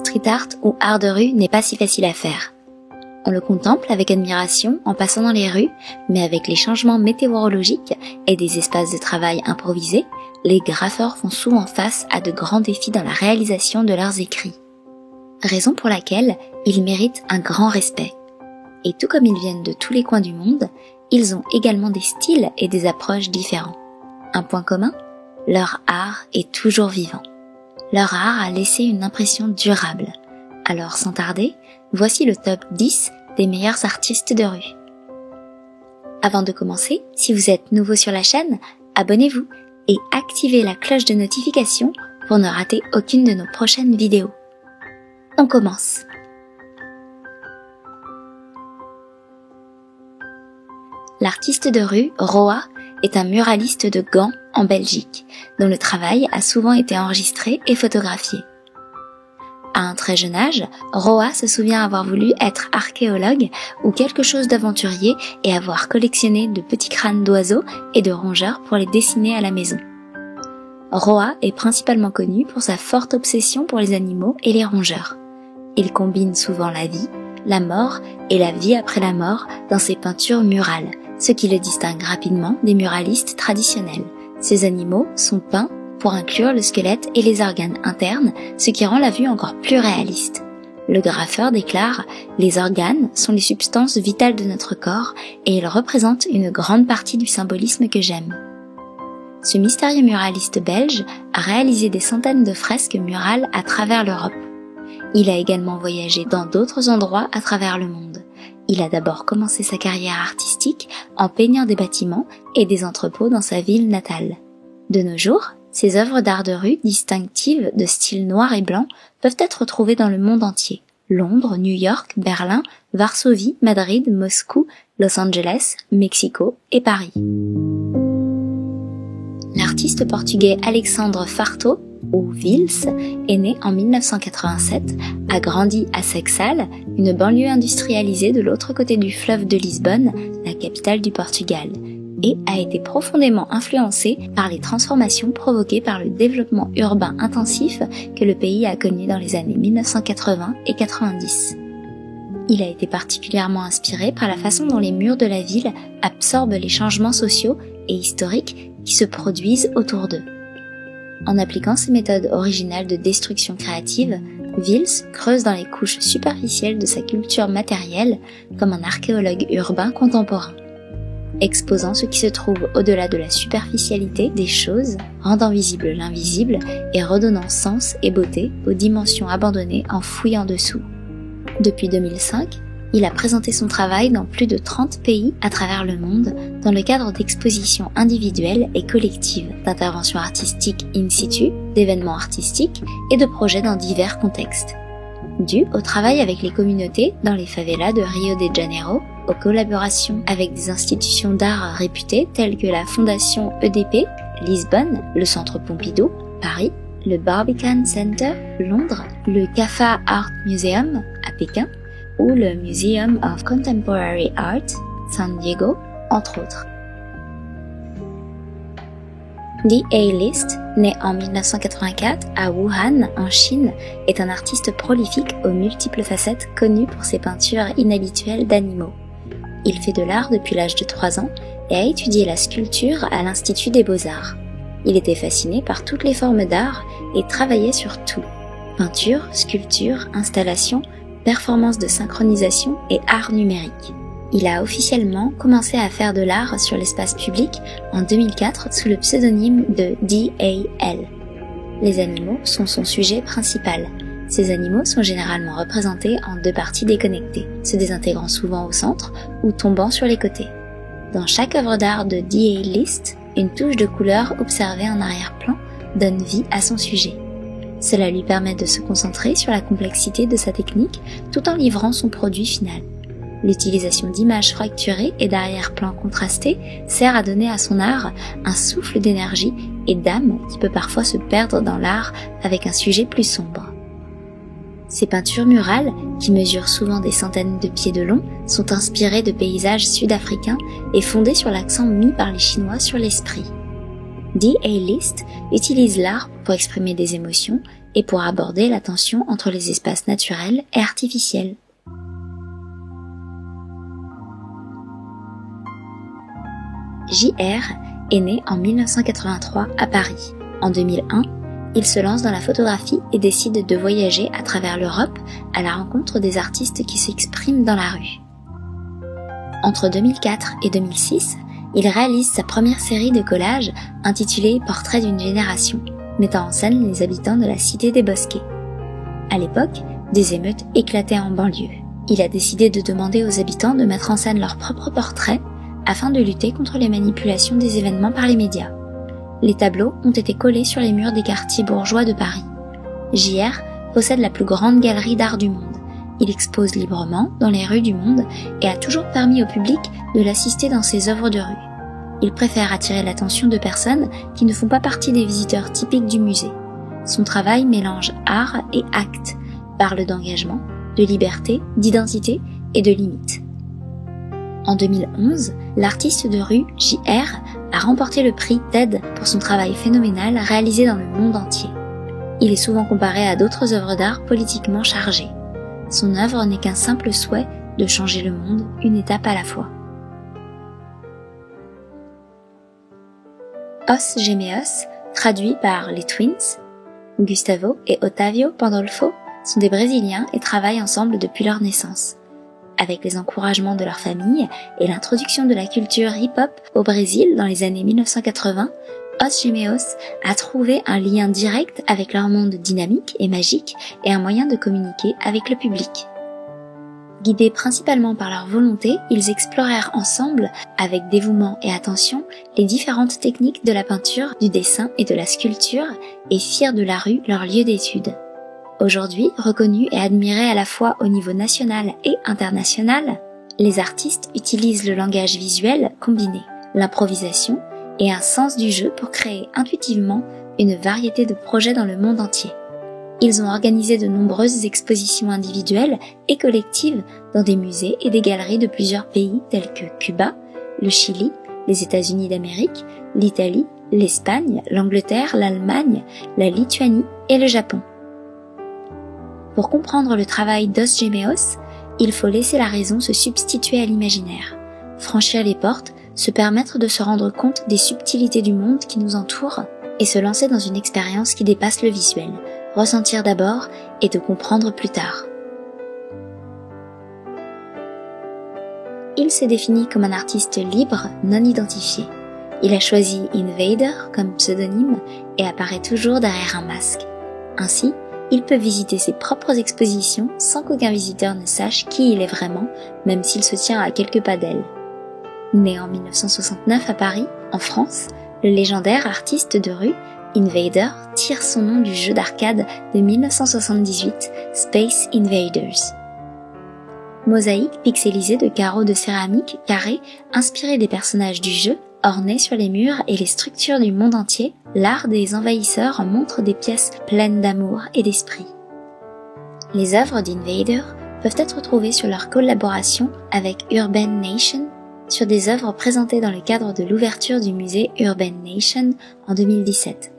street art ou art de rue n'est pas si facile à faire. On le contemple avec admiration en passant dans les rues, mais avec les changements météorologiques et des espaces de travail improvisés, les graffeurs font souvent face à de grands défis dans la réalisation de leurs écrits. Raison pour laquelle ils méritent un grand respect. Et tout comme ils viennent de tous les coins du monde, ils ont également des styles et des approches différents. Un point commun, leur art est toujours vivant. Leur art a laissé une impression durable. Alors sans tarder, voici le top 10 des meilleurs artistes de rue. Avant de commencer, si vous êtes nouveau sur la chaîne, abonnez-vous et activez la cloche de notification pour ne rater aucune de nos prochaines vidéos. On commence. L'artiste de rue, Roa, est un muraliste de Gand, en Belgique, dont le travail a souvent été enregistré et photographié. À un très jeune âge, Roa se souvient avoir voulu être archéologue ou quelque chose d'aventurier et avoir collectionné de petits crânes d'oiseaux et de rongeurs pour les dessiner à la maison. Roa est principalement connu pour sa forte obsession pour les animaux et les rongeurs. Il combine souvent la vie, la mort et la vie après la mort dans ses peintures murales, ce qui le distingue rapidement des muralistes traditionnels. Ces animaux sont peints pour inclure le squelette et les organes internes, ce qui rend la vue encore plus réaliste. Le graffeur déclare « Les organes sont les substances vitales de notre corps et ils représentent une grande partie du symbolisme que j'aime. » Ce mystérieux muraliste belge a réalisé des centaines de fresques murales à travers l'Europe. Il a également voyagé dans d'autres endroits à travers le monde. Il a d'abord commencé sa carrière artistique en peignant des bâtiments et des entrepôts dans sa ville natale. De nos jours, ces œuvres d'art de rue distinctives de style noir et blanc peuvent être trouvées dans le monde entier. Londres, New York, Berlin, Varsovie, Madrid, Moscou, Los Angeles, Mexico et Paris. L'artiste portugais Alexandre Farto, ou Vils, est né en 1987, a grandi à Sexal, une banlieue industrialisée de l'autre côté du fleuve de Lisbonne, la capitale du Portugal, et a été profondément influencé par les transformations provoquées par le développement urbain intensif que le pays a connu dans les années 1980 et 90. Il a été particulièrement inspiré par la façon dont les murs de la ville absorbent les changements sociaux et historiques qui se produisent autour d'eux. En appliquant ces méthodes originales de destruction créative, Vils creuse dans les couches superficielles de sa culture matérielle comme un archéologue urbain contemporain, exposant ce qui se trouve au-delà de la superficialité des choses, rendant visible l'invisible et redonnant sens et beauté aux dimensions abandonnées en fouillant dessous. Depuis 2005, il a présenté son travail dans plus de 30 pays à travers le monde dans le cadre d'expositions individuelles et collectives, d'interventions artistiques in situ, d'événements artistiques et de projets dans divers contextes. Dû au travail avec les communautés dans les favelas de Rio de Janeiro, aux collaborations avec des institutions d'art réputées telles que la Fondation EDP, Lisbonne, le Centre Pompidou, Paris, le Barbican Center, Londres, le CAFA Art Museum à Pékin, ou le Museum of Contemporary Art, San Diego, entre autres. The A-List, né en 1984 à Wuhan, en Chine, est un artiste prolifique aux multiples facettes connu pour ses peintures inhabituelles d'animaux. Il fait de l'art depuis l'âge de 3 ans et a étudié la sculpture à l'Institut des Beaux-Arts. Il était fasciné par toutes les formes d'art et travaillait sur tout. Peinture, sculpture, installation, performance de synchronisation et art numérique. Il a officiellement commencé à faire de l'art sur l'espace public en 2004 sous le pseudonyme de DAL. Les animaux sont son sujet principal. Ces animaux sont généralement représentés en 2 parties déconnectées, se désintégrant souvent au centre ou tombant sur les côtés. Dans chaque œuvre d'art de DA-List, une touche de couleur observée en arrière-plan donne vie à son sujet. Cela lui permet de se concentrer sur la complexité de sa technique tout en livrant son produit final. L'utilisation d'images fracturées et d'arrière-plans contrastés sert à donner à son art un souffle d'énergie et d'âme qui peut parfois se perdre dans l'art avec un sujet plus sombre. Ces peintures murales, qui mesurent souvent des centaines de pieds de long, sont inspirées de paysages sud-africains et fondées sur l'accent mis par les Chinois sur l'esprit. The A-List utilise l'art pour exprimer des émotions et pour aborder la tension entre les espaces naturels et artificiels. JR est né en 1983 à Paris. En 2001, il se lance dans la photographie et décide de voyager à travers l'Europe à la rencontre des artistes qui s'expriment dans la rue. Entre 2004 et 2006, il réalise sa première série de collages intitulée Portrait d'une génération, mettant en scène les habitants de la cité des Bosquets. À l'époque, des émeutes éclataient en banlieue. Il a décidé de demander aux habitants de mettre en scène leurs propres portraits afin de lutter contre les manipulations des événements par les médias. Les tableaux ont été collés sur les murs des quartiers bourgeois de Paris. JR possède la plus grande galerie d'art du monde. Il expose librement dans les rues du monde et a toujours permis au public de l'assister dans ses œuvres de rue. Il préfère attirer l'attention de personnes qui ne font pas partie des visiteurs typiques du musée. Son travail mélange art et acte, parle d'engagement, de liberté, d'identité et de limites. En 2011, l'artiste de rue JR a remporté le prix TED pour son travail phénoménal réalisé dans le monde entier. Il est souvent comparé à d'autres œuvres d'art politiquement chargées. Son œuvre n'est qu'un simple souhait de changer le monde une étape à la fois. Os Gêmeos, traduit par les Twins, Gustavo et Otávio Pandolfo, sont des Brésiliens et travaillent ensemble depuis leur naissance. Avec les encouragements de leur famille et l'introduction de la culture hip-hop au Brésil dans les années 1980, Os Gêmeos a trouvé un lien direct avec leur monde dynamique et magique et un moyen de communiquer avec le public. Guidés principalement par leur volonté, ils explorèrent ensemble, avec dévouement et attention, les différentes techniques de la peinture, du dessin et de la sculpture et firent de la rue leur lieu d'étude. Aujourd'hui, reconnus et admirés à la fois au niveau national et international, les artistes utilisent le langage visuel combiné, l'improvisation et un sens du jeu pour créer intuitivement une variété de projets dans le monde entier. Ils ont organisé de nombreuses expositions individuelles et collectives dans des musées et des galeries de plusieurs pays tels que Cuba, le Chili, les États-Unis d'Amérique, l'Italie, l'Espagne, l'Angleterre, l'Allemagne, la Lituanie et le Japon. Pour comprendre le travail d'Os Gêmeos, il faut laisser la raison se substituer à l'imaginaire, franchir les portes, se permettre de se rendre compte des subtilités du monde qui nous entoure et se lancer dans une expérience qui dépasse le visuel, ressentir d'abord et de comprendre plus tard. Il se définit comme un artiste libre, non identifié. Il a choisi Invader comme pseudonyme et apparaît toujours derrière un masque. Ainsi, il peut visiter ses propres expositions sans qu'aucun visiteur ne sache qui il est vraiment, même s'il se tient à quelques pas d'elle. Né en 1969 à Paris, en France, le légendaire artiste de rue Invader tire son nom du jeu d'arcade de 1978 Space Invaders. Mosaïque pixelisée de carreaux de céramique carrés inspirés des personnages du jeu, ornés sur les murs et les structures du monde entier, l'art des envahisseurs montre des pièces pleines d'amour et d'esprit. Les œuvres d'Invader peuvent être trouvées sur leur collaboration avec Urban Nation, sur des œuvres présentées dans le cadre de l'ouverture du musée Urban Nation en 2017.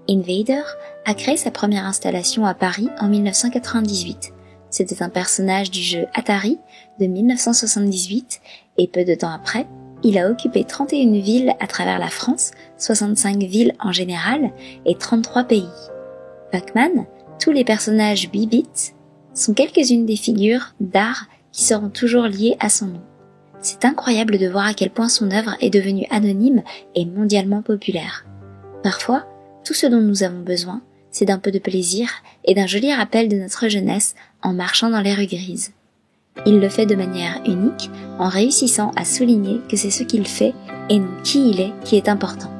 Invader a créé sa première installation à Paris en 1998. C'était un personnage du jeu Atari de 1978 et peu de temps après, il a occupé 31 villes à travers la France, 65 villes en général et 33 pays. Pac-Man, tous les personnages 8 bits, sont quelques-unes des figures d'art qui seront toujours liées à son nom. C'est incroyable de voir à quel point son œuvre est devenue anonyme et mondialement populaire. Parfois, tout ce dont nous avons besoin, c'est d'un peu de plaisir et d'un joli rappel de notre jeunesse en marchant dans les rues grises. Il le fait de manière unique en réussissant à souligner que c'est ce qu'il fait et non qui il est qui est important.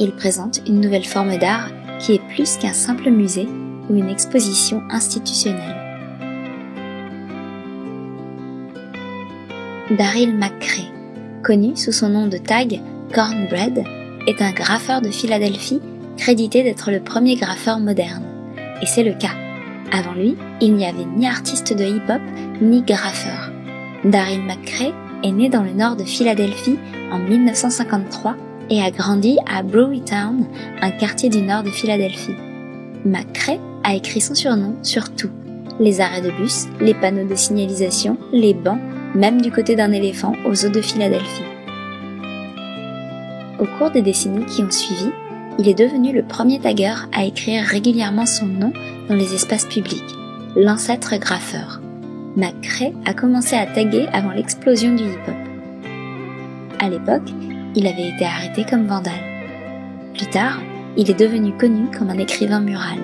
Il présente une nouvelle forme d'art qui est plus qu'un simple musée ou une exposition institutionnelle. Daryl McCray, connu sous son nom de tag Cornbread, est un graffeur de Philadelphie crédité d'être le premier graffeur moderne. Et c'est le cas. Avant lui, il n'y avait ni artiste de hip-hop, ni graffeur. Daryl McCray est né dans le nord de Philadelphie en 1953 et a grandi à Brewerytown, un quartier du nord de Philadelphie. McCrae a écrit son surnom sur tout. Les arrêts de bus, les panneaux de signalisation, les bancs, même du côté d'un éléphant aux eaux de Philadelphie. Au cours des décennies qui ont suivi, il est devenu le premier tagger à écrire régulièrement son nom dans les espaces publics, l'ancêtre graffeur. McCrae a commencé à taguer avant l'explosion du hip-hop. À l'époque, il avait été arrêté comme vandale. Plus tard, il est devenu connu comme un écrivain mural.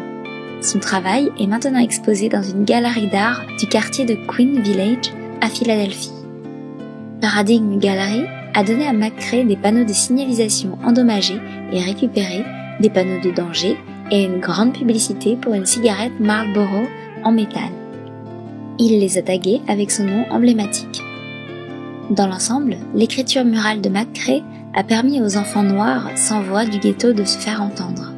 Son travail est maintenant exposé dans une galerie d'art du quartier de Queen Village à Philadelphie. Paradigm Gallery a donné à McCrae des panneaux de signalisation endommagés et récupérés, des panneaux de danger et une grande publicité pour une cigarette Marlboro en métal. Il les a tagués avec son nom emblématique. Dans l'ensemble, l'écriture murale de McCrae a permis aux enfants noirs sans voix du ghetto de se faire entendre.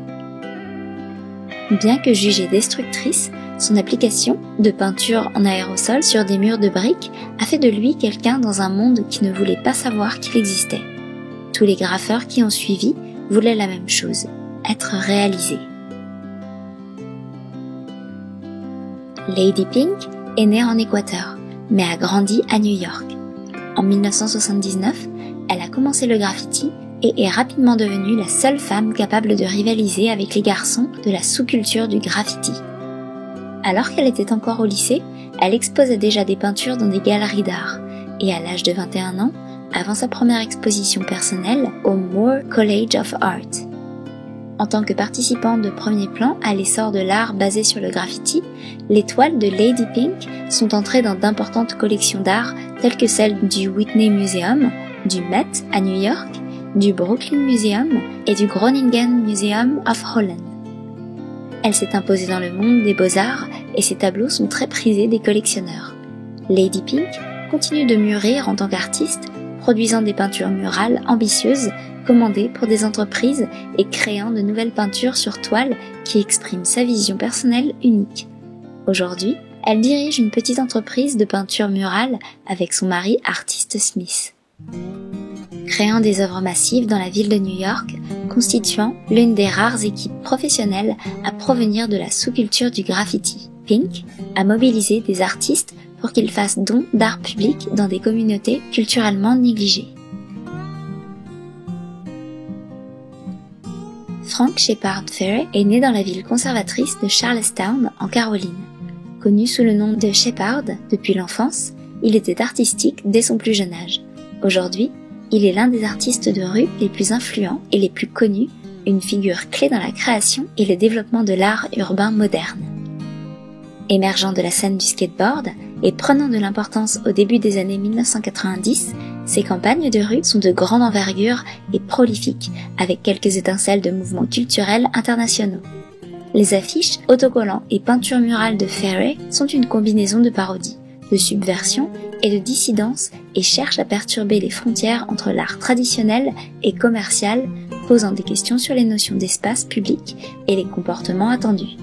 Bien que jugée destructrice, son application de peinture en aérosol sur des murs de briques a fait de lui quelqu'un dans un monde qui ne voulait pas savoir qu'il existait. Tous les graffeurs qui ont suivi voulaient la même chose, être réalisés. Lady Pink est née en Équateur, mais a grandi à New York. En 1979, elle a commencé le graffiti et est rapidement devenue la seule femme capable de rivaliser avec les garçons de la sous-culture du graffiti. Alors qu'elle était encore au lycée, elle exposait déjà des peintures dans des galeries d'art, et à l'âge de 21 ans, avant sa première exposition personnelle au Moore College of Art. En tant que participante de premier plan à l'essor de l'art basé sur le graffiti, les toiles de Lady Pink sont entrées dans d'importantes collections d'art telles que celles du Whitney Museum, du Met à New York, du Brooklyn Museum et du Groningen Museum of Holland. Elle s'est imposée dans le monde des beaux-arts et ses tableaux sont très prisés des collectionneurs. Lady Pink continue de mûrir en tant qu'artiste, produisant des peintures murales ambitieuses, commandées pour des entreprises et créant de nouvelles peintures sur toile qui expriment sa vision personnelle unique. Aujourd'hui, elle dirige une petite entreprise de peinture murale avec son mari artiste Smith. Créant des œuvres massives dans la ville de New York, constituant l'une des rares équipes professionnelles à provenir de la sous-culture du graffiti. Pink a mobilisé des artistes pour qu'ils fassent don d'art public dans des communautés culturellement négligées. Frank Shepard Fairey est né dans la ville conservatrice de Charlestown, en Caroline. Connu sous le nom de Shepard depuis l'enfance, il était artistique dès son plus jeune âge. Aujourd'hui, il est l'un des artistes de rue les plus influents et les plus connus, une figure clé dans la création et le développement de l'art urbain moderne. Émergeant de la scène du skateboard et prenant de l'importance au début des années 1990, ses campagnes de rue sont de grande envergure et prolifiques, avec quelques étincelles de mouvements culturels internationaux. Les affiches, autocollants et peintures murales de Fairey sont une combinaison de parodies, de subversion et de dissidence et cherchent à perturber les frontières entre l'art traditionnel et commercial, posant des questions sur les notions d'espace public et les comportements attendus.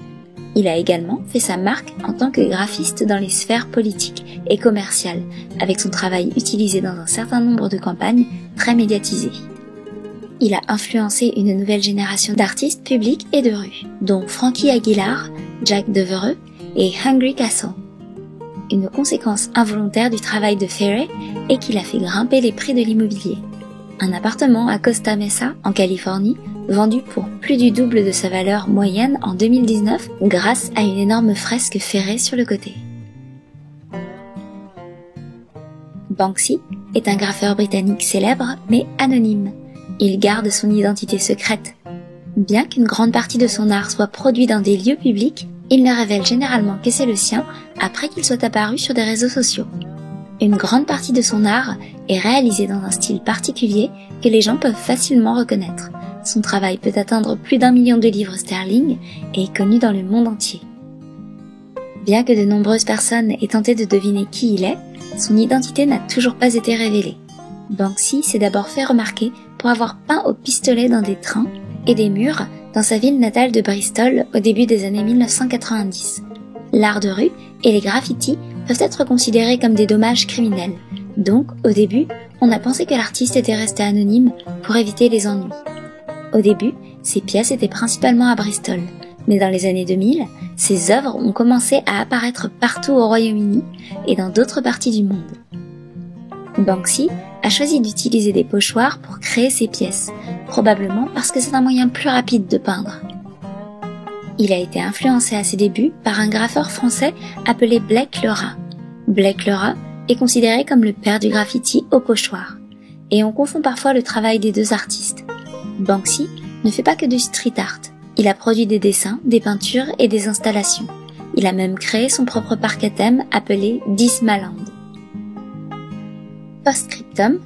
Il a également fait sa marque en tant que graphiste dans les sphères politiques et commerciales, avec son travail utilisé dans un certain nombre de campagnes très médiatisées. Il a influencé une nouvelle génération d'artistes publics et de rue, dont Frankie Aguilar, Jack Devereux et Hungry Castle. Une conséquence involontaire du travail de Fairey est qu'il a fait grimper les prix de l'immobilier. Un appartement à Costa Mesa, en Californie, vendu pour plus du double de sa valeur moyenne en 2019 grâce à une énorme fresque ferrée sur le côté. Banksy est un graffeur britannique célèbre mais anonyme. Il garde son identité secrète. Bien qu'une grande partie de son art soit produit dans des lieux publics, il ne révèle généralement que c'est le sien après qu'il soit apparu sur des réseaux sociaux. Une grande partie de son art est réalisée dans un style particulier que les gens peuvent facilement reconnaître. Son travail peut atteindre plus d'1 million de livres sterling et est connu dans le monde entier. Bien que de nombreuses personnes aient tenté de deviner qui il est, son identité n'a toujours pas été révélée. Banksy s'est d'abord fait remarquer pour avoir peint au pistolet dans des trains et des murs dans sa ville natale de Bristol au début des années 1990. L'art de rue et les graffitis peuvent être considérés comme des dommages criminels, Donc, au début, on a pensé que l'artiste était resté anonyme pour éviter les ennuis. Au début, ses pièces étaient principalement à Bristol, mais dans les années 2000, ses œuvres ont commencé à apparaître partout au Royaume-Uni et dans d'autres parties du monde. Banksy a choisi d'utiliser des pochoirs pour créer ses pièces, probablement parce que c'est un moyen plus rapide de peindre. Il a été influencé à ses débuts par un graffeur français appelé Blake Le Rat. Blake Le Rat est considéré comme le père du graffiti au pochoir, et on confond parfois le travail des deux artistes. Banksy ne fait pas que du street art, il a produit des dessins, des peintures et des installations. Il a même créé son propre parc à thème appelé Dismaland. Post-scriptum.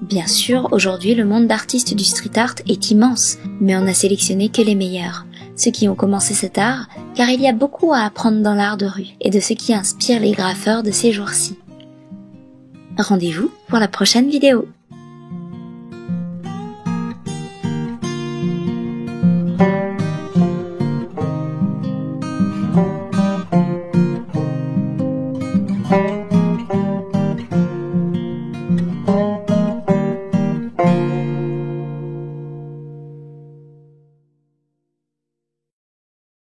Bien sûr, aujourd'hui, le monde d'artistes du street art est immense, mais on n'a sélectionné que les meilleurs, ceux qui ont commencé cet art, car il y a beaucoup à apprendre dans l'art de rue et de ce qui inspire les graffeurs de ces jours-ci. Rendez-vous pour la prochaine vidéo. Thank you.